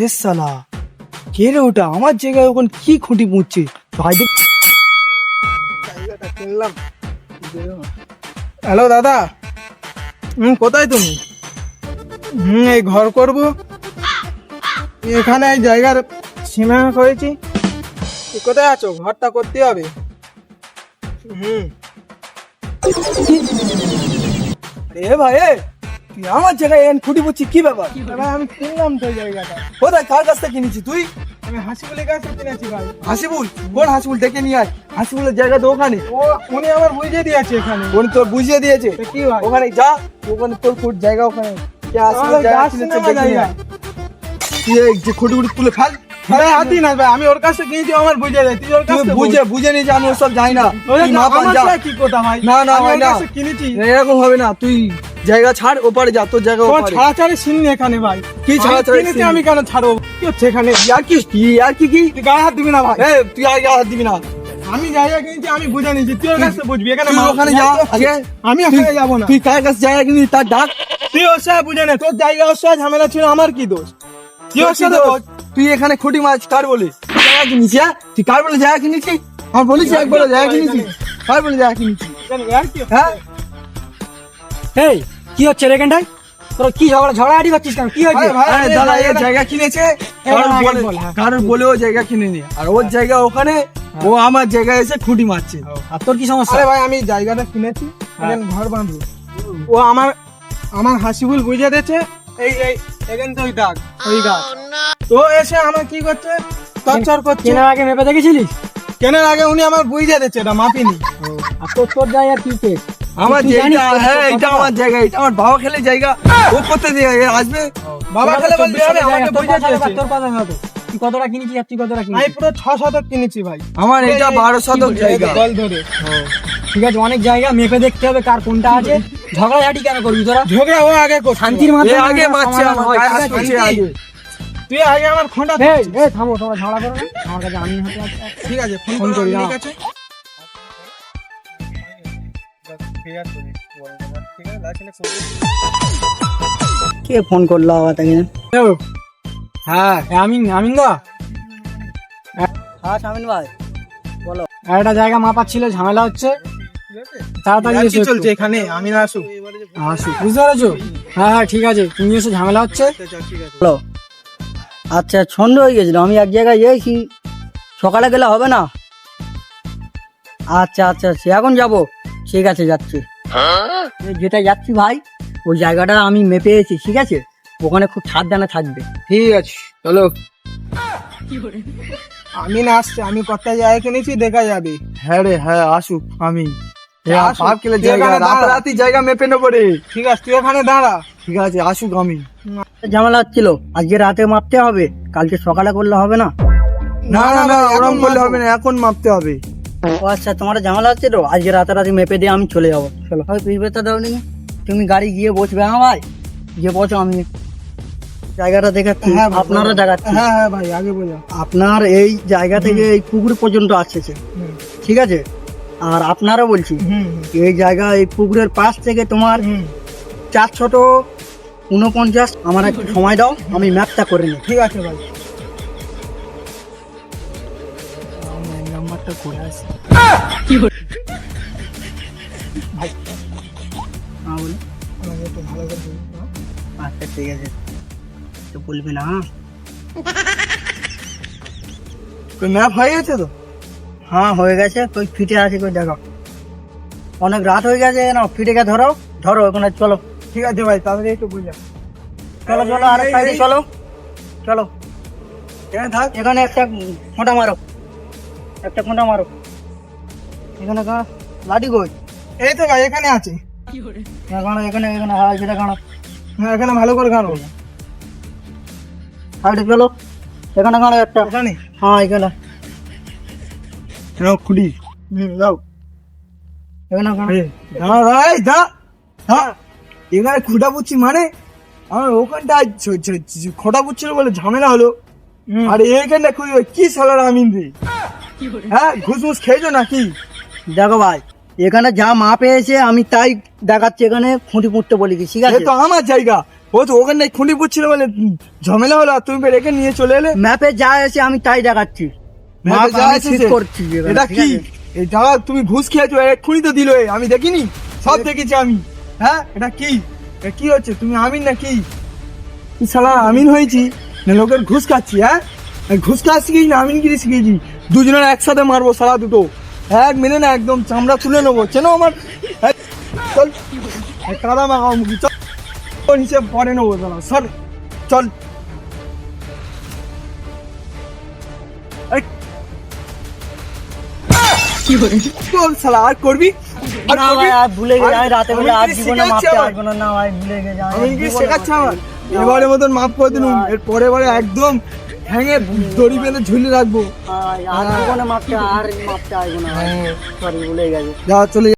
হে শালা, কে রে ওটা? আমার জায়গায় ওখানে কি খুঁটি পুঁতছে? ভাই দেখ, জায়গাটা কিনলাম। হ্যালো দাদা, কোথায় তুমি? এই ঘর করব, এখানে এই জায়গার সীমানা করেছি। কোথায় আছো? ঘরটা করতে হবে। এ ভাই, তুই আমার জায়গায় খুঁটি পুঁতছি, কি ব্যাপার? ভাই আমি কিনলাম তো জায়গাটা। কোথায়, কার কাছ থেকে কিনেছি তুই? আমি হাসিবুলের কাছ থেকে কিনেছি ভাই। হাসিবুল? কোন হাসিবুল? ডেকে নিয়ে আয়। হাসিবুলের জায়গা তো ওখানে। উনি আমার বুঝিয়ে দিয়েছে এখানে। উনি তোর বুঝিয়ে দিয়েছে? কি ভাই, ওখানে যা, ওখানে তোর জায়গা ওখানে। খুঁটি খুঁটি তুলে ফেল। হাতি না ভাই, আমি ওর কাছে কিনেছি, আমার বুঝিয়ে দেয়। তুই ওর কাছে বুঝে নিয়েছি, আমি ওসব যাই না। কি কথা ভাই? না না ভাই, না কিনেছি, এরকম হবে না। তুই জায়গা ছাড়, ওপারে যা, তোর জায়গা ওপারে। ছাড়াছাড়ি সিন এখানে ভাই। কি ছাড়াছাড়ি? আমি কেন ছাড়বো? কি হচ্ছে এখানে? আর কি তুই গায়ে হাত দিবি না ভাই। তুই আর গায়ে হাত দিবি না। আমি জায়গা কিনেছি, আমি বুঝে নিয়েছি, তুই ওর কাছে বুঝবি। এখানে ওখানে যা আগে, আমি ওখানে যাবো না। তুই কার কাছে জায়গা কিনেছি তার ডাক। তুই ওর সাথে বুঝে নে, তোর জায়গা ওর সাথে ঝামেলা ছিল, আমার কি দোষ? তুই এখানে খুঁটি মাছ কার বলে জায়গা কিনেছি? তুই কার বলে জায়গা কিনেছি? আমার বলিস একবার জায়গা কিনেছি? কার বলে জায়গা কিনেছি? হ্যাঁ, এই কি হচ্ছে রে এখানটায়? তোর কি ঝগড়াঝাটি করছিস কেন? কি হয়েছে? দাদা এই জায়গা কিনেছে, কারোর বলেও জায়গা কিনে নি, আর ওর জায়গা ওখানে, ও আমার জায়গায় এসে খুঁটি মারছে। আর তোর কি সমস্যা? আরে ভাই, আমি জায়গাটা কিনেছি, ঘর বাঁধবো। ও আমার হাসিবুল বুঝে দিয়েছে। এই এখান তো ওই দাগ, ওই গাছ। তো এসে আমার কি করছে, টর্চার করছে। কেনার আগে মেপে দেখেছিলিস? কেনার আগে উনি আমার বুঝে দিয়েছে, এটা মাপিনি। আর তোর জায়গা কি কেস? আমার জায়গা, হ্যাঁ এটা আমার জায়গা, এটা আমার বাবা খেলে জায়গা। ও করতে দিয়ে আসবে, বাবা খেলে বলতে হবে, আমাকে বুঝে দিয়েছে। তোর কথা হবে, তুই কতটা কিনেছিস আর তুই কতটা কিনেছিস? আমি পুরো 6 শতক কিনেছি ভাই। আমার এটা 12 শতক জায়গা। গল ধরে। ঠিক আছে, অনেক জায়গা মেপে দেখতে হবে কার কোনটা আছে। ঝগড়াঝাটি কেন করবি তোরা? ঝগড়া ও আগে কর, শান্তির মাধ্যমে আগে মারছে, আমার গায়ে হাত তুলছে আগে। তুই আগে আমার ফোনটা এই থামো, তোমরা ঝগড়া করো না, আমার কাছে আমি হাতে আছে। ঠিক আছে, ফোন করি না। ঠিক আছে। কে ফোন করলো আবার তাকে? হ্যাঁ আমিন দা। হ্যাঁ শামিন ভাই বলো। একটা জায়গা মাপার ছিল, ঝামেলা হচ্ছে, তাড়াতাড়ি এসো। চলছে এখানে, আমি না আসুক। বুঝতে পেরেছো? হ্যাঁ ঠিক আছে, তুমি এসো, ঝামেলা হচ্ছে। হ্যালো, আচ্ছা সন্ধ্যা হয়ে গেছিল, আমি এক জায়গায় যাইছি, সকালে গেলে হবে না? আচ্ছা আচ্ছা, সে এখন যাব, ঠিক আছে যাচ্ছি। যেটা যাচ্ছি ভাই, ওই জায়গাটা আমি মেপে এসেছি, ঠিক আছে? ওখানে খুব সাবধানে থাকবে। ঠিক আছে চলো। আমি না আসছে, আমি কত জায়গা কিনেছি, দেখা যাবে। হ্যাঁ রে, হ্যাঁ আসুক। আমি রাতারাতি জায়গা মেপে নেবো রে। ঠিক আছে, তুই ওখানে দাঁড়া। ঠিক আছে, আসুক। আমি ঝামেলা হচ্ছিল, আজকে রাতে মাপতে হবে, কালকে সকালে করলে হবে না? না না না, ওরকম করলে হবে না, এখন মাপতে হবে। ও আচ্ছা, তোমার ঝামেলা হচ্ছে তো, আজকে রাতারাতি মেপে দিয়ে আমি চলে যাবো। চলো ভাই, তুই বেতা দাও নি, তুমি গাড়ি গিয়ে বসবে। হ্যাঁ ভাই, গিয়ে বসো, আমি জায়গাটা দেখাচ্ছি। আপনারা দেখাচ্ছি। হ্যাঁ হ্যাঁ ভাই, আগে বলো। আপনার এই জায়গা থেকে এই পুকুর পর্যন্ত আসছে, ঠিক আছে? আর আপনারও বলছি, এই জায়গা, এই পুকুরের পাশ থেকে তোমার 449। আমার একটু সময় দাও, আমি ম্যাপটা করে নিই। ঠিক আছে ভাই, নাম্বারটা করে আসি। হ্যাঁ বলো। আমাকে একটু ভালো করে বলুন। আচ্ছা ঠিক আছে, তো বলবে না। হ্যাঁ ম্যাপ হয়ে গেছে তো? হ্যাঁ হয়ে গেছে, কই ফিটে আছে, কই দেখো। অনেক রাত হয়ে গেছে না, ফিটেকে ধরো ধরো, ওখানে চলো। ঠিক আছে ভাই, তাহলে একটু বুঝলাম। চলো চলো, আরেক সাইডে চলো, চলো। এখানে থাক। এখানে একটা খোঁটা মারো, একটা খোঁটা মারো। এখানে কারো লাঠি কই? এই তো ভাই, এখানে আছে। এখানে এখানে এখানে হ্যাঁ, সেটা কারো। হ্যাঁ, এখানে ভালো করে গানো। সাইডে চলো, এখানে কারো একটা। এখানে? হ্যাঁ এখানে। খুঁড়ি। যাও। এখানে কারো। দাঁড়া ভাই, এখানে খুঁটা পুচ্ছি মানে আমার ওখানটা খোঁটা পুচ্ছিল বলে ঝামেলা হলো। আর এইখানটা কি সালার আমিন রে? হ্যাঁ, ঘুষ মুস খেয়েছো নাকি? দেখো ভাই, এখানে যা মাপ পেয়েছে আমি তাই দেখাচ্ছি, এখানে খুঁটি পুঁততে বলেছি, ঠিক আছে? তো আমার জায়গা, ও তো ওখানে খুঁড়ি পুচ্ছিল বলে ঝামেলা হলো, আর তুমি রেখে নিয়ে চলে এলে। ম্যাপে যা আছে আমি তাই দেখাচ্ছি। ম্যাপে যা আমি আছে ঠিক সে- করছি এবার, এটা ঠিক কি? আছে? এই দাদা তুমি ঘুষ খেয়েছো, এক্ষুনি তো দিল, আমি দেখিনি, সব দেখেছি আমি। হ্যাঁ, এটা কি? এটা কি হচ্ছে? তুমি আমিন না কি? কি শালা আমিন হয়েছি না লোকের ঘুষ খাচ্ছি? হ্যাঁ, এই ঘুষ খাওয়া শিখেছি না আমিনগিরি শিখেছি? দুজনের একসাথে মারবো শালা দুটো, এক মেনে না একদম চামড়া তুলে নেবো। চেনো আমার? এই, চল এই কাদা মাখাও মুখি, চল হিসেব পরে নেবো শালা, সর চল। এই, চল শালা, আর করবি? আর না করবি? ভাই, আর ভুলে গেছি, আমি রাতে বলে আর আমিনগিরি জীবনে শিখাচ্ছে মাপতে আমার। আসবো না। না ভাই, ভুলে গেছি আমি, আমিনগিরি জীবনে শেখাচ্ছে আমার। মাপতে- এবারের মতন মাফ করে দিলুম, এর পরে বারে একদম হ্যাঙে দড়ি বেঁধে ঝুলে রাখবো। আর জীবনে মাপতে, আর মাপতে আসবো না ভাই। সরি, ভুলে গেছি। যা চলে যা।